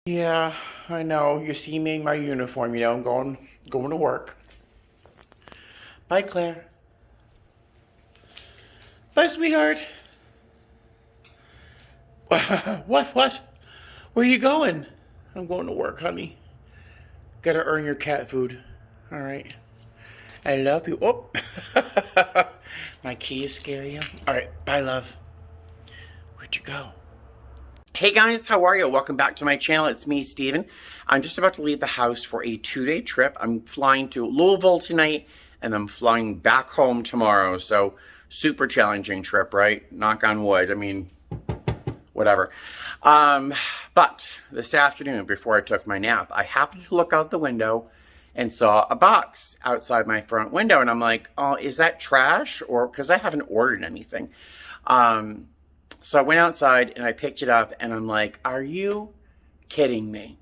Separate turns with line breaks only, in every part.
Yeah, I know. You see me in my uniform, I'm going to work. Bye, Claire. Bye, sweetheart. What? Where are you going? I'm going to work, honey. Gotta earn your cat food. All right. I love you. Oh, my keys scare you. All right. Bye, love. Where'd you go? Hey guys, how are you? Welcome back to my channel. It's me, Steven. I'm just about to leave the house for a 2-day trip. I'm flying to Louisville tonight, and I'm flying back home tomorrow. So, super challenging trip, right? Knock on wood. I mean, whatever. But this afternoon, before I took my nap, I happened to look out the window and saw a box outside my front window. And I'm like, oh, is that trash? Or because I haven't ordered anything. So I went outside and I picked it up and I'm like, are you kidding me?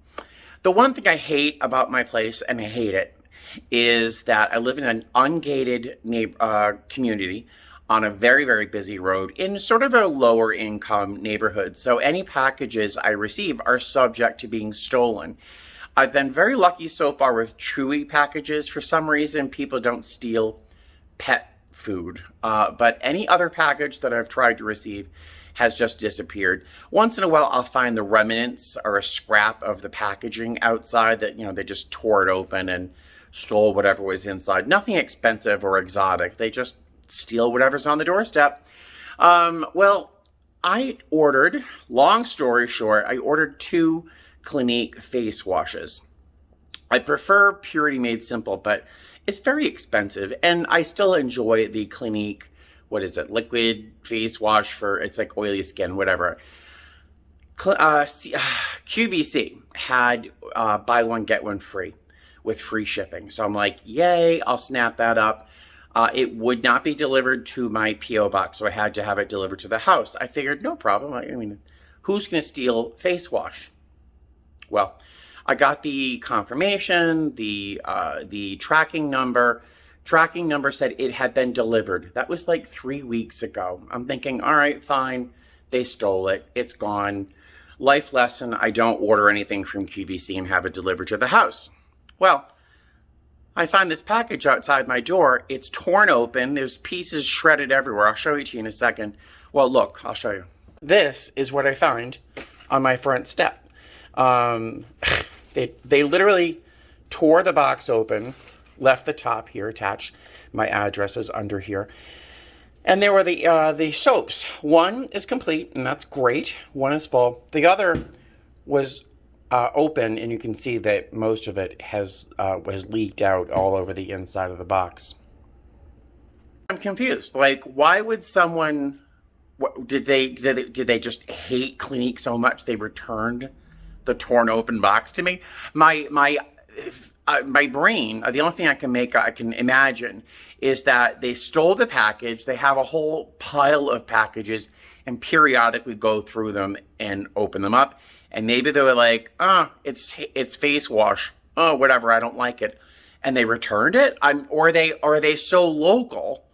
The one thing I hate about my place, and I hate it, is that I live in an ungated community on a very, very busy road in sort of a lower income neighborhood. So any packages I receive are subject to being stolen. I've been very lucky so far with Chewy packages. For some reason, people don't steal pet food. But any other package that I've tried to receive has just disappeared. Once in a while, I'll find the remnants or a scrap of the packaging outside that, they just tore it open and stole whatever was inside. Nothing expensive or exotic. They just steal whatever's on the doorstep. Well, I ordered, long story short, I ordered 2 Clinique face washes. I prefer Purity Made Simple, but it's very expensive, and I still enjoy the Clinique, what is it, liquid face wash for, it's like oily skin, whatever. QVC had buy one, get one free with free shipping. So I'm like, yay, I'll snap that up. It would not be delivered to my P.O. box, so I had to have it delivered to the house. I figured, no problem. I mean, who's going to steal face wash? Well, I got the confirmation, the tracking number. Tracking number said it had been delivered. That was like 3 weeks ago. I'm thinking, all right, fine. They stole it. It's gone. Life lesson, I don't order anything from QVC and have it delivered to the house. Well, I find this package outside my door. It's torn open. There's pieces shredded everywhere. I'll show you to you in a second. Well, look, I'll show you. This is what I found on my front step. They literally tore the box open, left the top here attached. My address is under here. And there were the soaps. One is complete, and that's great. One is full. The other was open, and you can see that most of it has leaked out all over the inside of the box. I'm confused. Like, why would someone? Did they just hate Clinique so much they returned the torn open box to me? My brain, the only thing I can imagine is that they stole the package. They have a whole pile of packages and periodically go through them and open them up. And maybe they were like, it's face wash. Oh, whatever, I don't like it. And they returned it? Or are they so local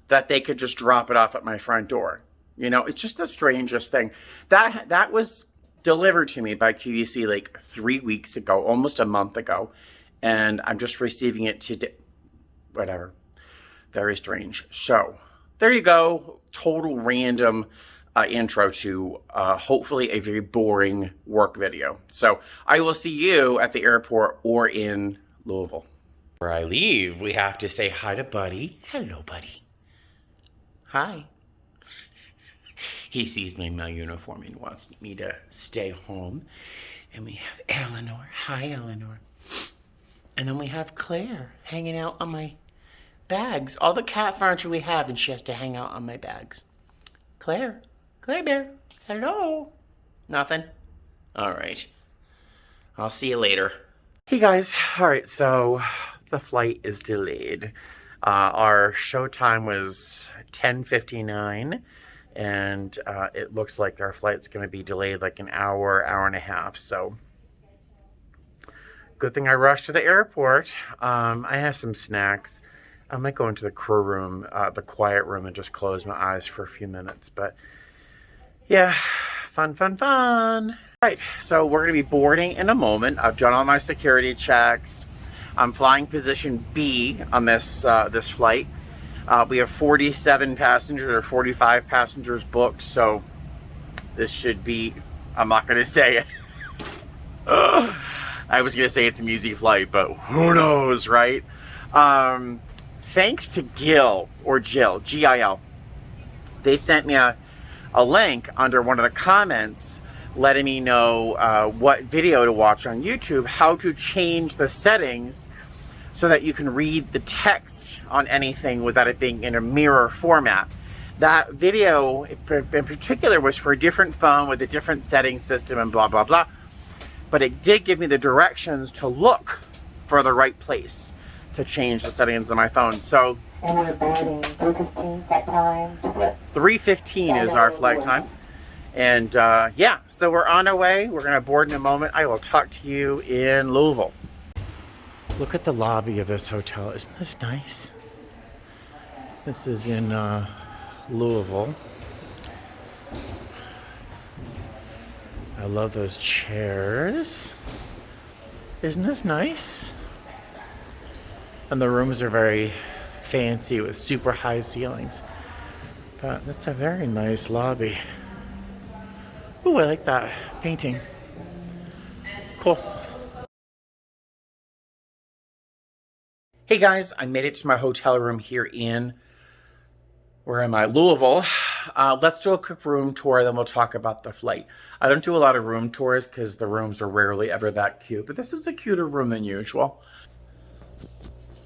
that they could just drop it off at my front door? It's just the strangest thing. That was delivered to me by QVC like 3 weeks ago, almost a month ago. And I'm just receiving it today. Whatever. Very strange. So, there you go. Total random intro to hopefully a very boring work video. So, I will see you at the airport or in Louisville. Before I leave, we have to say hi to Buddy. Hello, Buddy. Hi. He sees me in my uniform and wants me to stay home. And we have Eleanor. Hi, Eleanor. And then we have Claire hanging out on my bags. All the cat furniture we have, and she has to hang out on my bags. Claire Bear, hello. Nothing? All right. I'll see you later. Hey guys, all right, so the flight is delayed. Our show time was 10:59, and it looks like our flight's going to be delayed like an hour and a half, so good thing I rushed to the airport. I have some snacks. I might go into the crew room, the quiet room, and just close my eyes for a few minutes. But yeah, fun. Right, so we're going to be boarding in a moment. I've done all my security checks. I'm flying position B on this this flight. We have 47 passengers or 45 passengers booked, so this should be, I'm not going to say it. I was going to say it's an easy flight, but who knows, right? Thanks to Gil, or Jill, G-I-L, they sent me a link under one of the comments letting me know what video to watch on YouTube, how to change the settings so that you can read the text on anything without it being in a mirror format. That video in particular was for a different phone with a different setting system and blah, blah, blah. But it did give me the directions to look for the right place to change the settings on my phone. So,
and we're boarding 3:15 flight time.
3:15 is our flight time. And yeah, so we're on our way. We're gonna board in a moment. I will talk to you in Louisville. Look at the lobby of this hotel. Isn't this nice? This is in Louisville. I love those chairs. Isn't this nice? And the rooms are very fancy with super high ceilings. But that's a very nice lobby. Ooh, I like that painting. Cool. Hey guys, I made it to my hotel room here in, where am I? Louisville. Let's do a quick room tour, then we'll talk about the flight. I don't do a lot of room tours because the rooms are rarely ever that cute, but this is a cuter room than usual.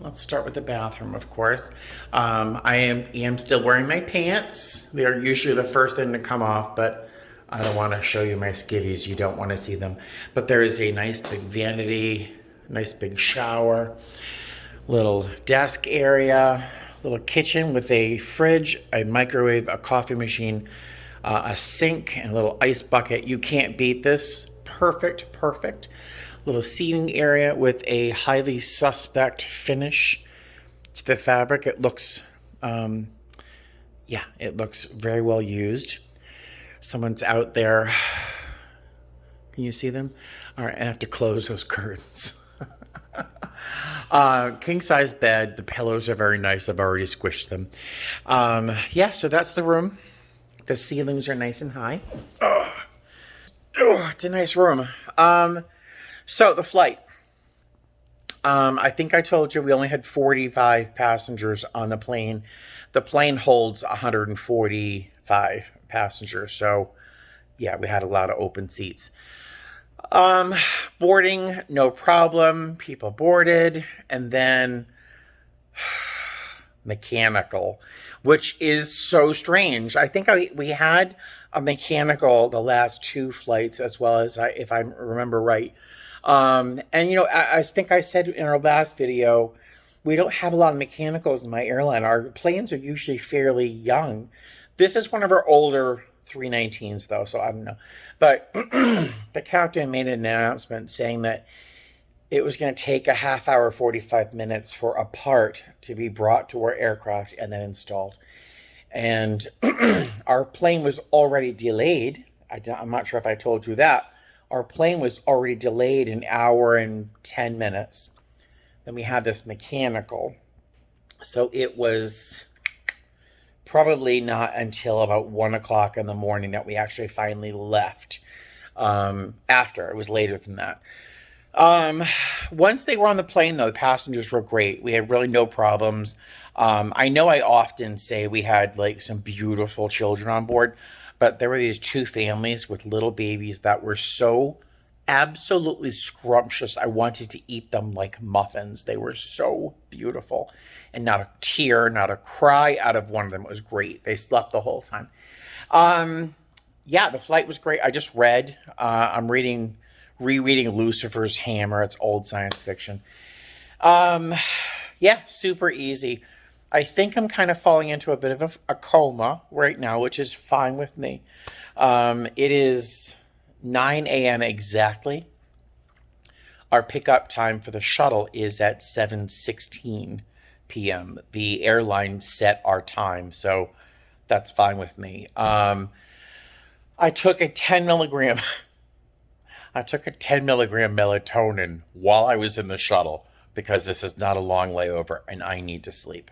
Let's start with the bathroom, of course. I am still wearing my pants. They are usually the first thing to come off, but I don't want to show you my skivvies. You don't want to see them. But there is a nice big vanity, nice big shower, little desk area, little kitchen with a fridge, a microwave, a coffee machine, a sink, and a little ice bucket. You can't beat this. Perfect, perfect. Little seating area with a highly suspect finish to the fabric. It looks, yeah, it looks very well used. Someone's out there. Can you see them? All right, I have to close those curtains. King size bed. The pillows are very nice. I've already squished them. Yeah, so that's the room. The ceilings are nice and high. Oh, it's a nice room. So the flight. I think I told you we only had 45 passengers on the plane. The plane holds 145 passengers. So yeah, we had a lot of open seats. Boarding, no problem. People boarded. And then mechanical, which is so strange. I think we had a mechanical the last two flights as well as if I remember right. And you know, I think I said in our last video, we don't have a lot of mechanicals in my airline. Our planes are usually fairly young. This is one of our older 319s though, so I don't know. But the captain made an announcement saying that it was going to take a half hour, 45 minutes for a part to be brought to our aircraft and then installed. And our plane was already delayed. I'm not sure if I told you that. Our plane was already delayed an hour and 10 minutes. Then we had this mechanical. So it was probably not until about 1 o'clock in the morning that we actually finally left. After, it was later than that. Once they were on the plane, though, the passengers were great. We had really no problems. I know I often say we had like some beautiful children on board, but there were these two families with little babies that were so absolutely scrumptious. I wanted to eat them like muffins. They were so beautiful. And not a tear, not a cry out of one of them. It was great. They slept the whole time. Yeah, the flight was great. I just read. I'm rereading Lucifer's Hammer. It's old science fiction. Yeah, super easy. I think I'm kind of falling into a bit of a coma right now, which is fine with me. It is 9 a.m. exactly. Our pickup time for the shuttle is at 7:16 p.m. The airline set our time, so that's fine with me. I took a 10 milligram I took a 10 milligram melatonin while I was in the shuttle because this is not a long layover and I need to sleep.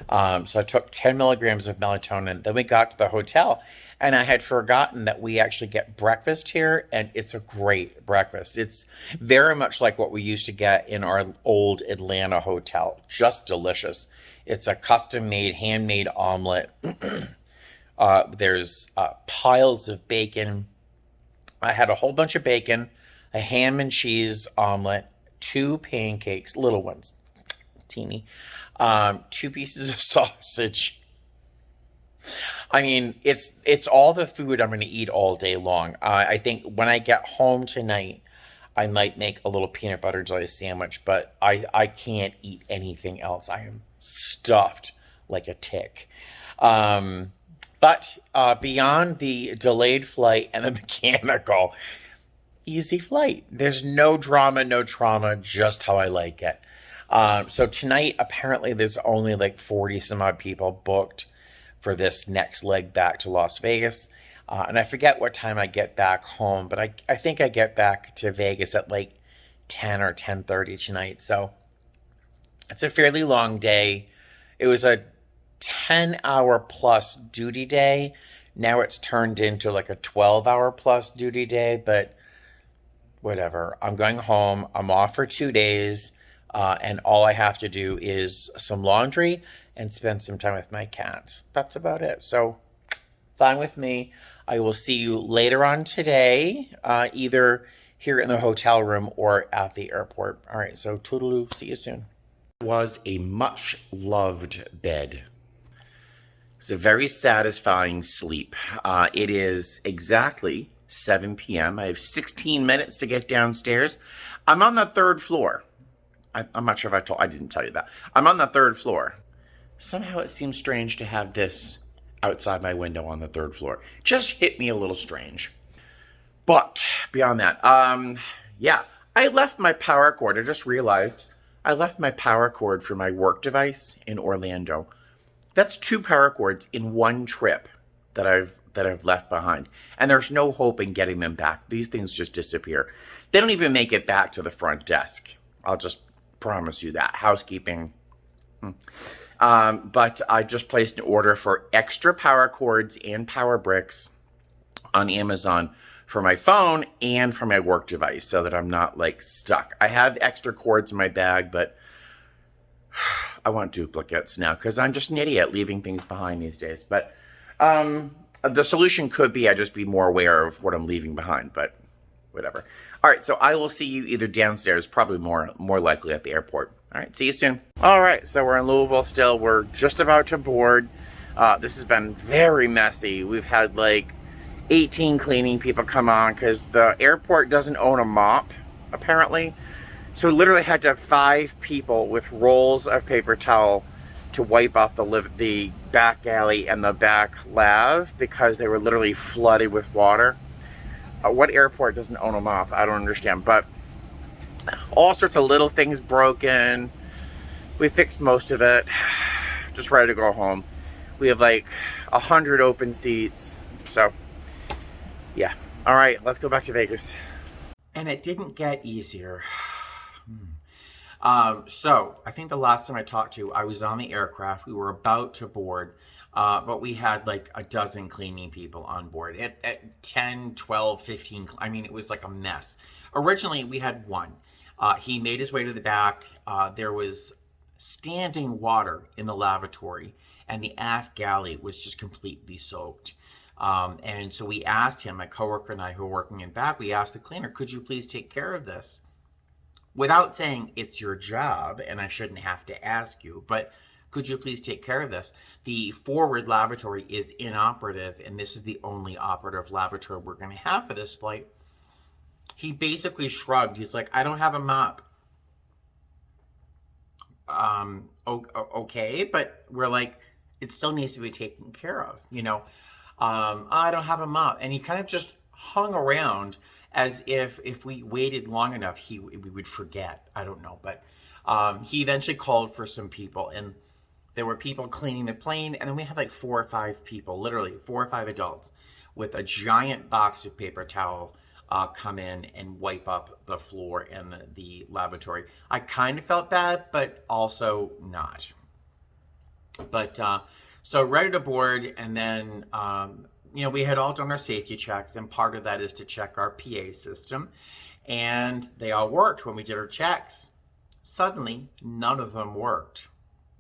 So I took 10 milligrams of melatonin. Then we got to the hotel, and I had forgotten that we actually get breakfast here, and it's a great breakfast. It's very much like what we used to get in our old Atlanta hotel. Just delicious. It's a custom-made, handmade omelet. There's piles of bacon. I had a whole bunch of bacon, a ham and cheese omelet, 2 pancakes, little ones, teeny, 2 pieces of sausage. I mean, it's all the food I'm going to eat all day long. I think when I get home tonight, I might make a little peanut butter jelly sandwich, but I can't eat anything else. I am stuffed like a tick. But beyond the delayed flight and the mechanical, easy flight. There's no drama, no trauma, just how I like it. So tonight, apparently there's only like 40 some odd people booked for this next leg back to Las Vegas. And I forget what time I get back home, but I think I get back to Vegas at like 10 or 10:30 tonight. So it's a fairly long day. It was a 10-hour plus duty day. Now it's turned into like a 12-hour plus duty day, but whatever. I'm going home. I'm off for 2 days. And all I have to do is some laundry and spend some time with my cats. That's about it. So fine with me. I will see you later on today, either here in the hotel room or at the airport. All right, so toodaloo. See you soon. Was a much loved bed. It's a very satisfying sleep. It is exactly 7 p.m. I have 16 minutes to get downstairs. I'm on the 3rd floor. I'm not sure if I didn't tell you that. I'm on the 3rd floor. Somehow it seems strange to have this outside my window on the 3rd floor. Just hit me a little strange. But beyond that, yeah, I left my power cord. I just realized I left my power cord for my work device in Orlando. That's 2 power cords in one trip that I've left behind. And there's no hope in getting them back. These things just disappear. They don't even make it back to the front desk. I'll just promise you that. Housekeeping. But I just placed an order for extra power cords and power bricks on Amazon for my phone and for my work device so that I'm not like stuck. I have extra cords in my bag, but I want duplicates now because I'm just an idiot leaving things behind these days. But the solution could be I just be more aware of what I'm leaving behind, but whatever. All right, so I will see you either downstairs, probably more likely at the airport. All right, see you soon. All right, so we're in Louisville still. We're just about to board. This has been very messy. We've had like 18 cleaning people come on because the airport doesn't own a mop, apparently. So we literally had to have 5 people with rolls of paper towel to wipe out the back alley and the back lav because they were literally flooded with water. What airport doesn't own a mop? I don't understand. But all sorts of little things broken. We fixed most of it. Just ready to go home. We have like 100 open seats. So, yeah. All right, let's go back to Vegas. And it didn't get easier. So, I think the last time I talked to you, I was on the aircraft. We were about to board. But we had like a dozen cleaning people on board at 10, 12, 15. I mean, it was like a mess. Originally, we had one. He made his way to the back. There was standing water in the lavatory, and the aft galley was just completely soaked. And so we asked him, my coworker and I who were working in back, we asked the cleaner, could you please take care of this? Without saying it's your job, and I shouldn't have to ask you, but could you please take care of this? The forward lavatory is inoperative, and this is the only operative lavatory we're going to have for this flight. He basically shrugged. He's like, I don't have a mop. Okay, but we're like, it still needs to be taken care of, you know. I don't have a mop. And he kind of just hung around as if we waited long enough, we would forget. I don't know, but he eventually called for some people, and there were people cleaning the plane, and then we had like 4 or 5 people, literally 4 or 5 adults, with a giant box of paper towel
come in and wipe up the floor in the lavatory. I kind of felt bad, but also not. But so ready to board, and then we had all done our safety checks, and part of that is to check our PA system, and they all worked when we did our checks. Suddenly, none of them worked.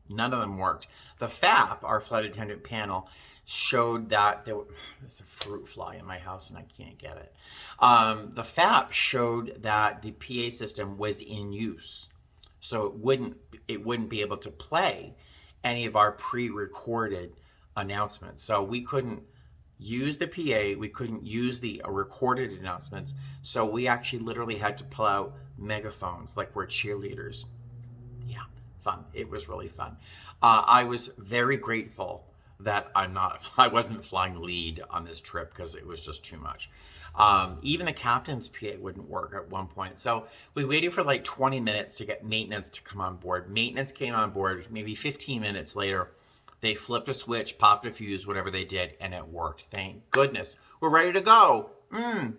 None of them worked. The FAP, our flight attendant panel, showed that there's a fruit fly in my house and I can't get it. The FAP showed that the PA system was in use, so it wouldn't be able to play any of our pre-recorded announcements. So we couldn't use the PA, we couldn't use the recorded announcements. So we actually literally had to pull out megaphones like we're cheerleaders. Yeah, fun. It was really fun. I was very grateful that I wasn't flying lead on this trip because it was just too much. Even the captain's PA wouldn't work at one point. So we waited for like 20 minutes to get maintenance to come on board. Maintenance came on board maybe 15 minutes later. They flipped a switch, popped a fuse, whatever they did, and it worked. Thank goodness. We're ready to go.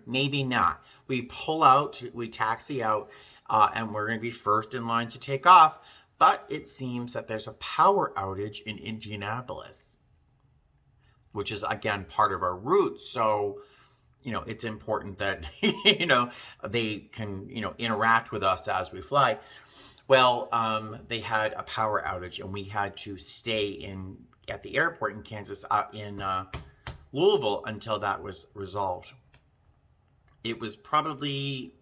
Maybe not. We pull out, we taxi out, and we're going to be first in line to take off. But it seems that there's a power outage in Indianapolis, which is, again, part of our route. So, it's important that, they can, interact with us as we fly. Well, they had a power outage, and we had to stay at the airport in Kansas, in Louisville, until that was resolved. It was probably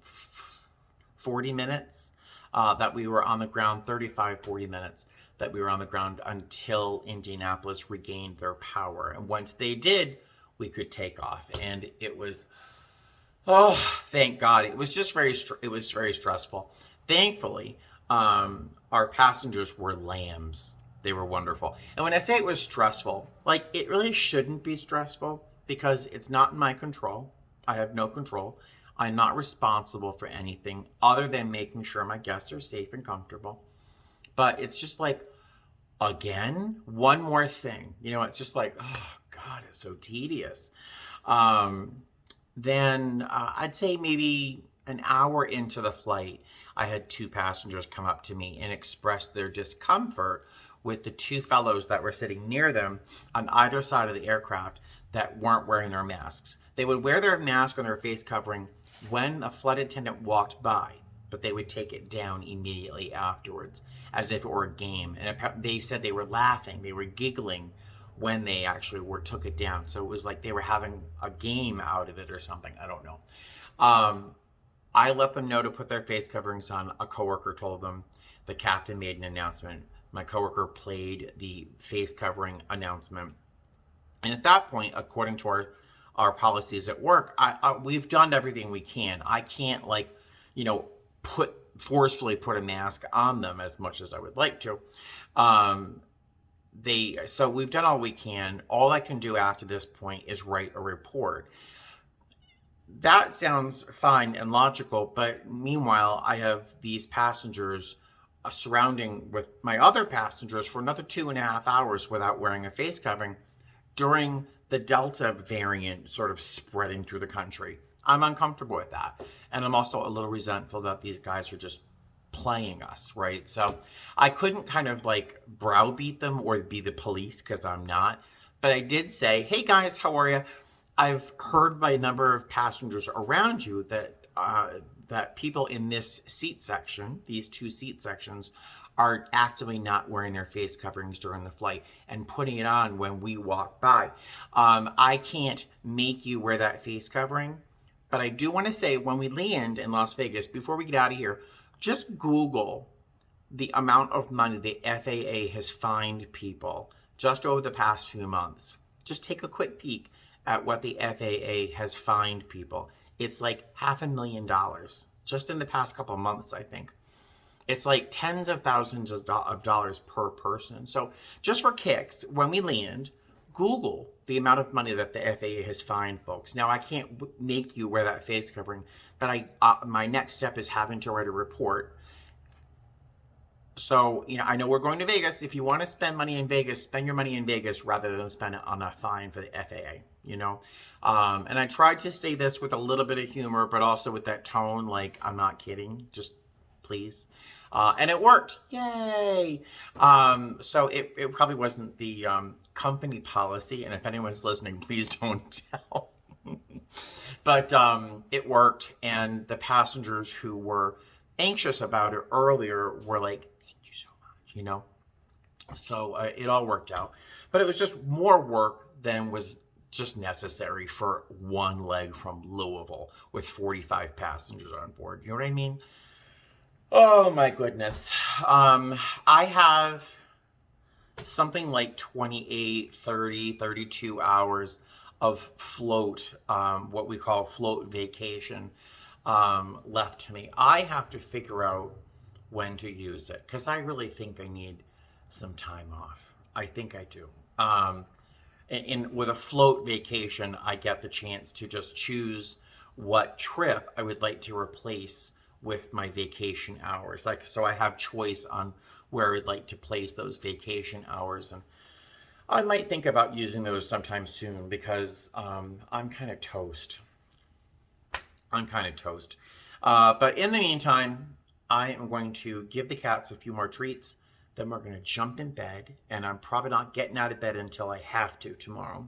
40 minutes that we were on the ground, 35, 40 minutes that we were on the ground until Indianapolis regained their power. And once they did, we could take off. And it was, oh, thank God. It was just very stressful. Thankfully, our passengers were lambs. They were wonderful. And when I say it was stressful, like, it really shouldn't be stressful because it's not in my control. I have no control. I'm not responsible for anything other than making sure my guests are safe and comfortable. But it's just like, again, one more thing. It's just like, oh, God, it's so tedious. Then I'd say maybe an hour into the flight, I had two passengers come up to me and express their discomfort with the two fellows that were sitting near them on either side of the aircraft that weren't wearing their masks. They would wear their mask on their face covering when a flight attendant walked by, but they would take it down immediately afterwards, as if it were a game. And they said they were laughing, they were giggling when they actually took it down. So it was like they were having a game out of it or something. I don't know. I let them know to put their face coverings on. A coworker told them. The captain made an announcement. My coworker played the face covering announcement. And at that point, according to our policies at work, we've done everything we can. I can't, forcefully put a mask on them as much as I would like to. So we've done all we can. All I can do after this point is write a report. That sounds fine and logical, but meanwhile, I have these passengers surrounding with my other passengers for another 2.5 hours without wearing a face covering during the Delta variant sort of spreading through the country. I'm uncomfortable with that. And I'm also a little resentful that these guys are just playing us, right? So I couldn't kind of browbeat them or be the police, because I'm not. But I did say, hey guys, how are you? I've heard by a number of passengers around you that people in this seat section, these two seat sections, are actively not wearing their face coverings during the flight and putting it on when we walk by. I can't make you wear that face covering, but I do want to say, when we land in Las Vegas, before we get out of here, just Google the amount of money the FAA has fined people just over the past few months. Just take a quick peek at what the FAA has fined people. It's like $500,000 just in the past couple of months, I think. It's like tens of thousands of dollars per person. So just for kicks, when we land, Google the amount of money that the FAA has fined folks. Now, I can't make you wear that face covering, but my next step is having to write a report So, I know we're going to Vegas. If you want to spend money in Vegas, spend your money in Vegas rather than spend it on a fine for the FAA. And I tried to say this with a little bit of humor, but also with that tone, like, I'm not kidding, just please. And it worked. Yay! So it probably wasn't the company policy. And if anyone's listening, please don't tell. But it worked. And the passengers who were anxious about it earlier were like, thank you so much. So it all worked out. But it was just more work than was just necessary for one leg from Louisville with 45 passengers on board. You know what I mean? Oh my goodness. I have something like 28, 30, 32 hours of float, what we call float vacation, left to me. I have to figure out when to use it because I really think I need some time off. I think I do. With a float vacation, I get the chance to just choose what trip I would like to replace with my vacation hours. So I have choice on where I'd like to place those vacation hours, and I might think about using those sometime soon because I'm kind of toast. But in the meantime, I am going to give the cats a few more treats. Then we're going to jump in bed, and I'm probably not getting out of bed until I have to tomorrow.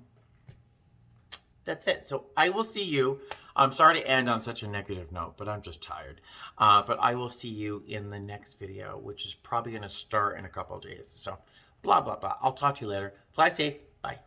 That's it. So I will see you. I'm sorry to end on such a negative note, but I'm just tired. But I will see you in the next video, which is probably going to start in a couple of days. So blah, blah, blah. I'll talk to you later. Fly safe. Bye.